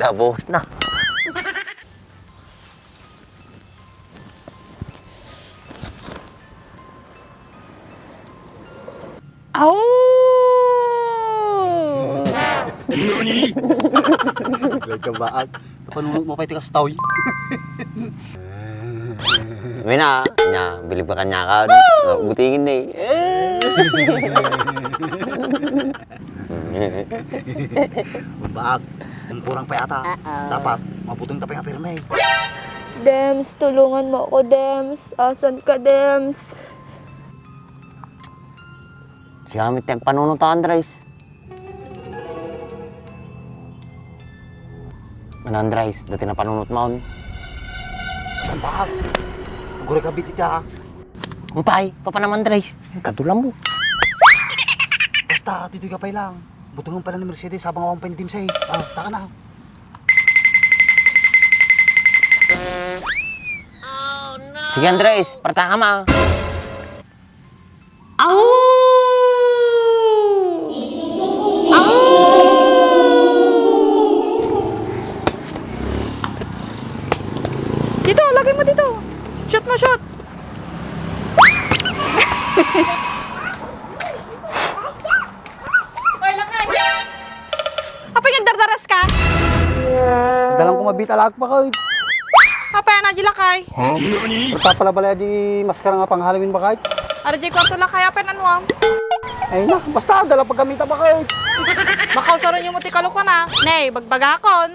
Nabos na. Au! Nani? Nagkabaag. Napanunod mo pa iti kastaw. May na, bilib ka kanya ka. Butingin na Baag. Kung kurang pa yata. Dapat mabutong tapay nga pirme. Dems, tulungan mo ako, Dems. Asan ka, Dems? Si Hamit yung panunod ta, Andres. Andres, dati na panunod mo. Baag. Ang gure ka biti ka. Kumpay, papa naman, Andres. Kadulang mo. Basta, dito ka pa lang. Butungan pa lang ni Mercedes habang awang pa ni Tim Say. Taka na. Sige, Andres, parta ka ma. Au! Dito, lagay mo dito. Shoot mo, shoot. Hoy, lakay. Apa yung dardaras ka? Dalang ko mabita lag pa kayo. Apa yan, Aji lakay? Berta pala bala di maskara nga pang Halloween ba kayo? Arjay kwarto lakay, apa yan anuam? Ay na, basta dala paggamita ba kayo? Bakaw sa rin yung muti kalukon na. Nay, bagbagakon.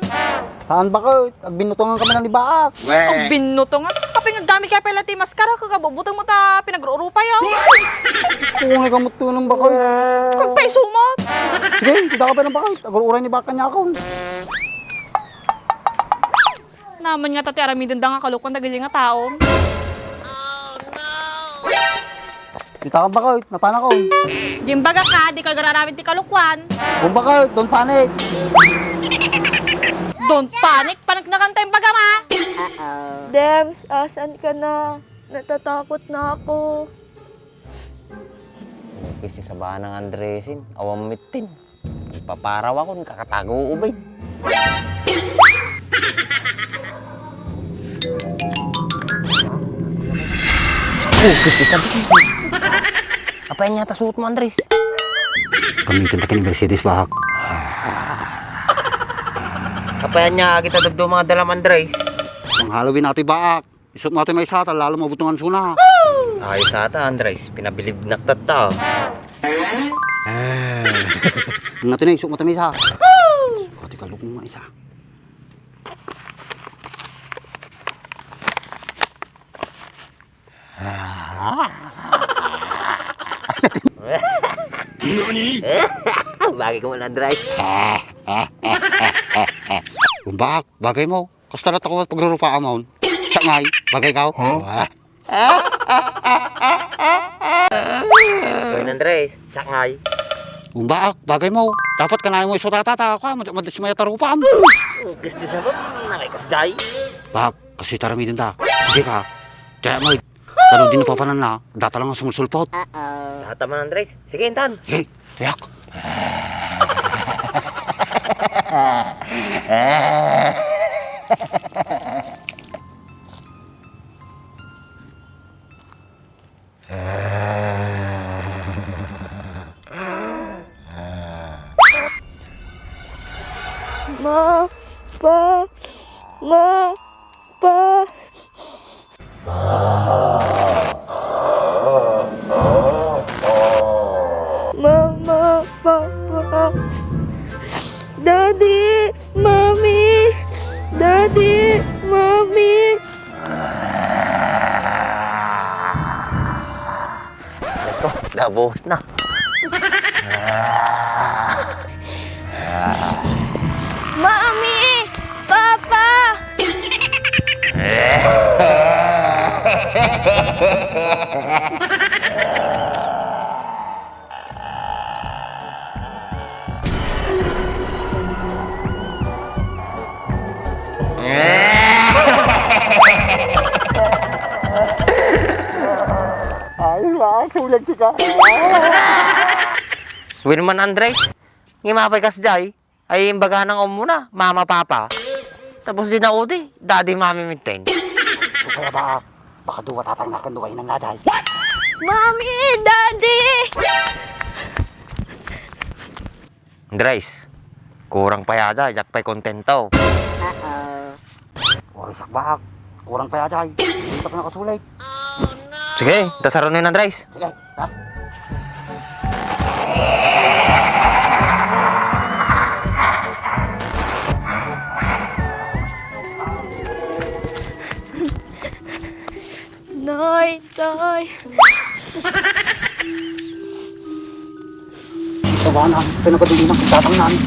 Saan ba kayo? Agbinutungan kami ng libaak. Ang binutungan. Apa yung dami kaya pala ti maskara, kagabubutang mo ta pinag-urupa yaw. Kung nga kamutunan ba kayo? Kagpay sumot. Sige, kita ka pa ng ba kayo? Agur-uray ni baka niya ako. Naman nga tati aramidin da nga kalukon tagali nga taon. Kita ka ba kayo? Napana ko. Jimbaga ka, di ka gararamin ti kalukwan. Kung ba kayo? Don't panic. Don't panic, panig na kanta yung baga ma. Dems, asan ka na? Natatakot na ako. Kasi sa bahan ng Andresin, awang mitin. Paparaw ako, kakatago ubay. Kasi sabi ko. Apa yang nyata suot mo, Andres? Gamitin na kini Mercedes bahak. Apa yang nya kita dagdo mga dalam, Andres? Ang Halloween natin bahak. Isot natin may sata, lalo mabutungan suna. Ayos ata, Andres. Pinabilib naktata. Natin na, isot natin may isa. Kati kalukong mga isa. Nani? Bagay ko man, Andres. Kung bahak, bagay mo. Kastarat ako at pagrurupaan mo. Siya ngay, bagay ka. Gawin, Andres. Sakay. Kung bahak, bagay mo. Dapat kanahin mo isotata ka. Madasmaya tarupaan. Gusto sa ba? Nakikasday. Bahak, kasi tarami din ta. Hindi ka. Kaya mo, tanong din napapanan na. Data lang ang sumulsulpot. Lahat naman, Andres. Sige, intan. Hey, tiyak. Ma, pa, ma, pa. Mama, papa. Daddy, mommy. Daddy, mommy. Ito, nabos na. Mommy, papa. Sulag ka. Win man, Andres. Ngimapay ka sa jay. Ay, imbaga ng muna, mama, papa. Tapos din ako di, daddy, mami, minten. So kaya ba, baka duwa tatang nakanduway ng naday. Mami! Daddy! Andres, kurang pa yada, jak pa'y kontento. Oy, sakbak. Kurang pa yata. Hindi ka pa nakasulit. Sige, tasaro na yun, Andres. Sige, ha? Nay! Tay! Ito ba na? Pinagkadili ng tatang namin.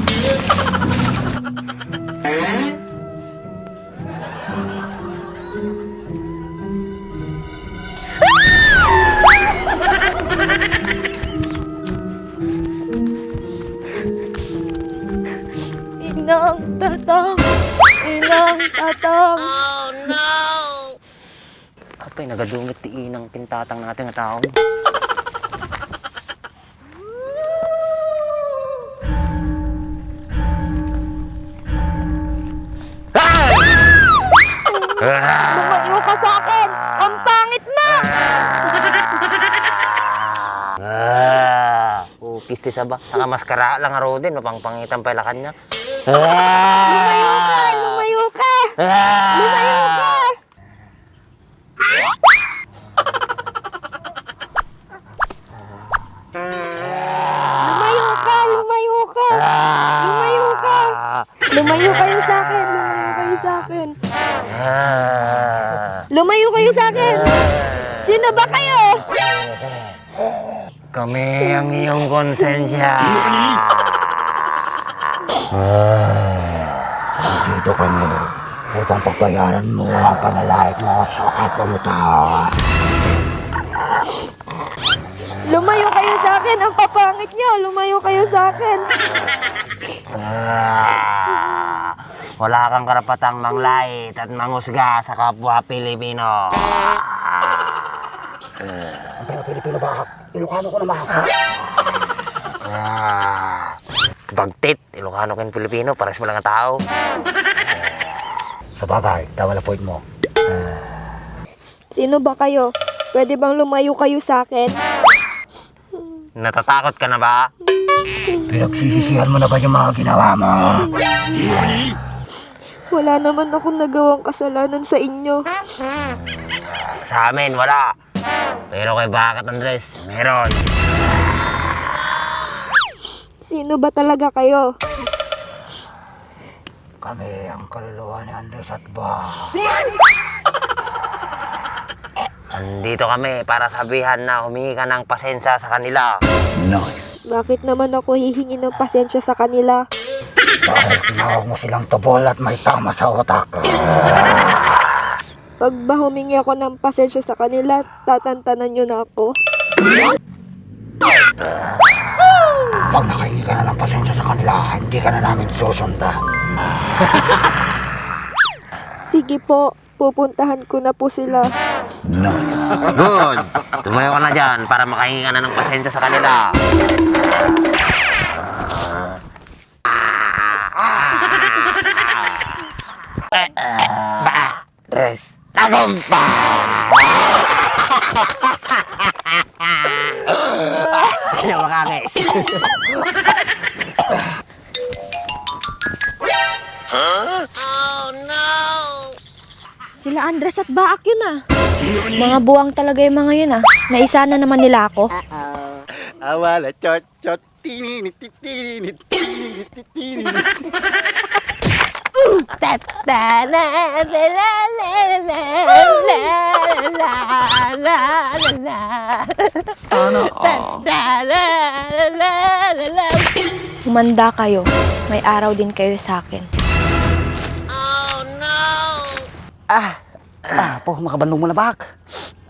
Inang tatang! Inang tatang! Apay, nagadumit ti inang pintatang natin nga taon. Lumayo ka sa akin! Ang pangit mo! Upis ti saba. Saka maskara lang aro din, mapang pangitan pala kanya. Lumayo ka! Lumayo ka! Lumayo ka! Lumayo ka! Lumayo ka! Lumayo ka! Lumayo kayo sa akin! Lumayo kayo sa akin! Lumayo kayo sa akin! Sino ba kayo? Kami ang iyong konsensya. Dito kami upang pagbayaran mo ang panalait mo sa kapwa mo tao. Lumayo kayo sa akin! Ang papangit nyo! Lumayo kayo sa akin! Wala kang karapatang manglait at mangusga sa kapwa Pilipino. Pero Pilipino ba? Ilocano ko naman. Bagtit, Ilocano ken Pilipino, pares mo lang ang tao. Sa bagay, tawala point mo. Sino ba kayo? Pwede bang lumayo kayo sa akin? Natatakot ka na ba? Pinagsisisihan mo na ba yung mga ginawa mo? Wala naman akong nagawang kasalanan sa inyo. Sa amin, wala. Pero kay Bakit Andres, meron. Sino ba talaga kayo? Kami ang kaluluwa ni Andres at Ba. Andito kami para sabihan na humingi ka ng pasensya sa kanila. Nice. Bakit naman ako hihingi ng pasensya sa kanila? Dahil tinawag mo silang tubol at may tama sa utak. Pag ba humingi ako ng pasensya sa kanila, tatantanan nyo na ako? Pag nakahingi ka na ng pasensya sa kanila, hindi ka na namin susundan. Sige po, pupuntahan ko na po sila. Good! Tumayo ka na dyan para makahingi ka na ng pasensya sa kanila. Andres, tagumpay! Sino makakis? Sila Andres at Baak yun ah. Mga buwang talaga yung mga yun ah. Naisa na naman nila ako. Awala, chot, chot, tininit, tininit, tininit, tininit. Sana Humanda kayo. May araw din kayo sa akin. Po, makabandong mo na bak.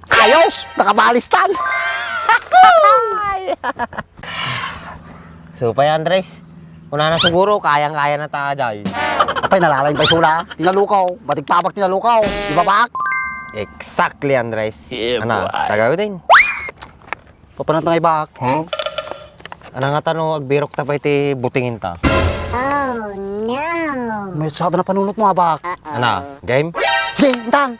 Ayos! Nakabalistan! Supay Andres, una na siguro, kayang-kaya na tayo dahil. Apay, nalalain pa yung sula. Tinalukaw. Batik pabak tinalukaw. Di ba bak? Exactly Andres. Ano, tagaw din. Papanat na kay bak. Ano nga tanong, agbirok ta pa iti butingin ta? May sada na panunot mo, abak. Ano? Game? Sige, intang.